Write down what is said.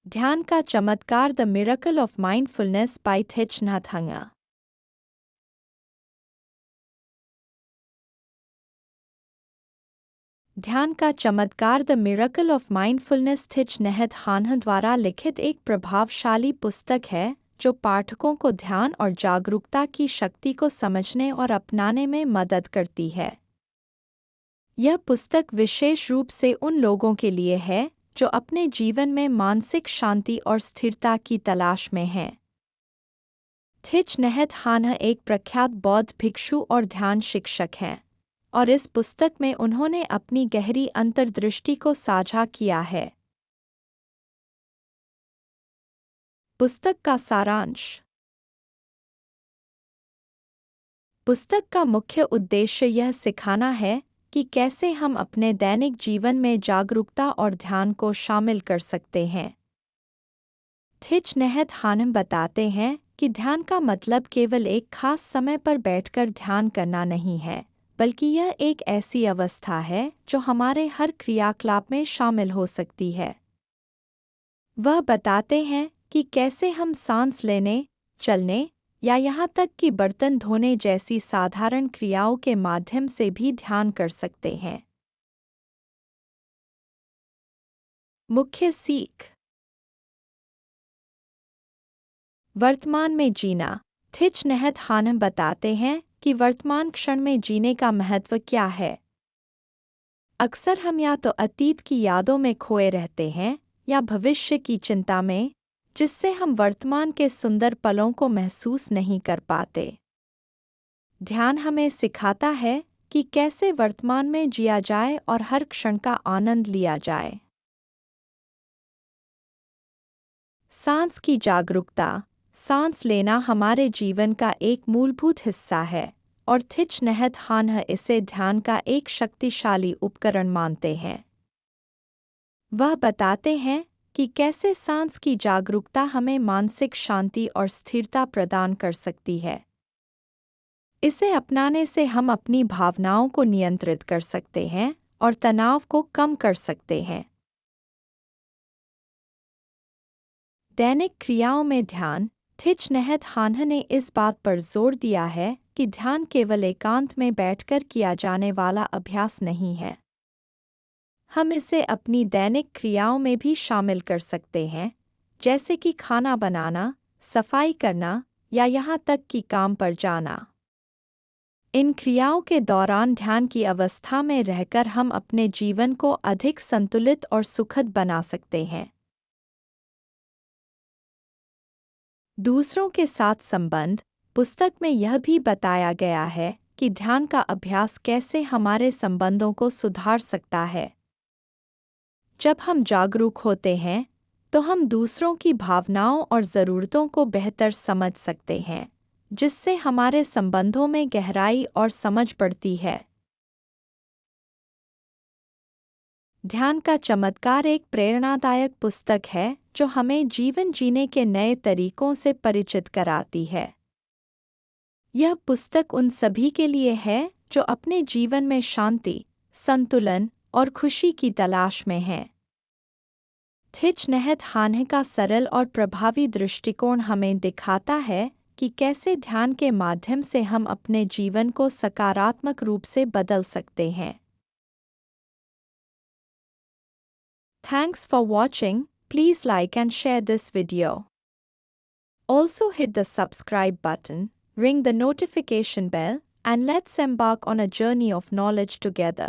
ध्यान का चमत्कार the miracle of mindfulness by Thich Nhat Hanh. ध्यान का चमत्कार the miracle of mindfulness Thich Nhat Hanh द्वारा लिखित एक प्रभावशाली पुस्तक है जो पाठकों को ध्यान और जागरूकता की शक्ति को समझने और अपनाने में मदद करती है। यह पुस्तक विशेष रूप से उन लोगों के लिए है जो अपने जीवन में मानसिक शांति और स्थिरता की तलाश में हैं। थिच नैथ हांग एक प्रख्यात बौद्ध भिक्षु और ध्यान शिक्षक हैं, और इस पुस्तक में उन्होंने अपनी गहरी अंतर्दृष्टि को साझा किया है। पुस्तक का सारांश। पुस्तक का मुख्य उद्देश्य यह सिखाना है कि कैसे हम अपने दैनिक जीवन में जागरूकता और ध्यान को शामिल कर सकते हैं। थिच नैथ हांग बताते हैं कि ध्यान का मतलब केवल एक खास समय पर बैठकर ध्यान करना नहीं है, बल्कि यह एक ऐसी अवस्था है जो हमारे हर क्रियाकलाप में शामिल हो सकती है। वह बताते हैं कि कैसे हम सांस लेने, चलने या यहाँ तक कि बर्तन धोने जैसी साधारण क्रियाओं के माध्यम से भी ध्यान कर सकते हैं। मुख्य सीख। वर्तमान में जीना। थिच नैथ हांग बताते हैं कि वर्तमान क्षण में जीने का महत्व क्या है। अक्सर हम या तो अतीत की यादों में खोए रहते हैं या भविष्य की चिंता में, जिससे हम वर्तमान के सुंदर पलों को महसूस नहीं कर पाते। ध्यान हमें सिखाता है कि कैसे वर्तमान में जिया जाए और हर क्षण का आनंद लिया जाए। सांस की जागरूकता। सांस लेना हमारे जीवन का एक मूलभूत हिस्सा है, और थिच नैथ हांग इसे ध्यान का एक शक्तिशाली उपकरण मानते हैं। वह बताते हैं कि कैसे सांस की जागरूकता हमें मानसिक शांति और स्थिरता प्रदान कर सकती है। इसे अपनाने से हम अपनी भावनाओं को नियंत्रित कर सकते हैं और तनाव को कम कर सकते हैं। दैनिक क्रियाओं में ध्यान। थिच नैथ हांग ने इस बात पर जोर दिया है कि ध्यान केवल एकांत में बैठकर किया जाने वाला अभ्यास नहीं है। हम इसे अपनी दैनिक क्रियाओं में भी शामिल कर सकते हैं, जैसे कि खाना बनाना, सफाई करना या यहाँ तक कि काम पर जाना। इन क्रियाओं के दौरान ध्यान की अवस्था में रहकर हम अपने जीवन को अधिक संतुलित और सुखद बना सकते हैं। दूसरों के साथ संबंध। पुस्तक में यह भी बताया गया है कि ध्यान का अभ्यास कैसे हमारे संबंधों को सुधार सकता है। जब हम जागरूक होते हैं, तो हम दूसरों की भावनाओं और ज़रूरतों को बेहतर समझ सकते हैं, जिससे हमारे संबंधों में गहराई और समझ बढ़ती है। ध्यान का चमत्कार एक प्रेरणादायक पुस्तक है जो हमें जीवन जीने के नए तरीकों से परिचित कराती है। यह पुस्तक उन सभी के लिए है जो अपने जीवन में शांति, संतुलन और खुशी की तलाश में हैं। थिच नैथ हांग का सरल और प्रभावी दृष्टिकोण हमें दिखाता है कि कैसे ध्यान के माध्यम से हम अपने जीवन को सकारात्मक रूप से बदल सकते हैं। Thanks for watching. Please like and share this video. Also hit the subscribe button, ring the notification bell, and let's embark on a journey of knowledge together.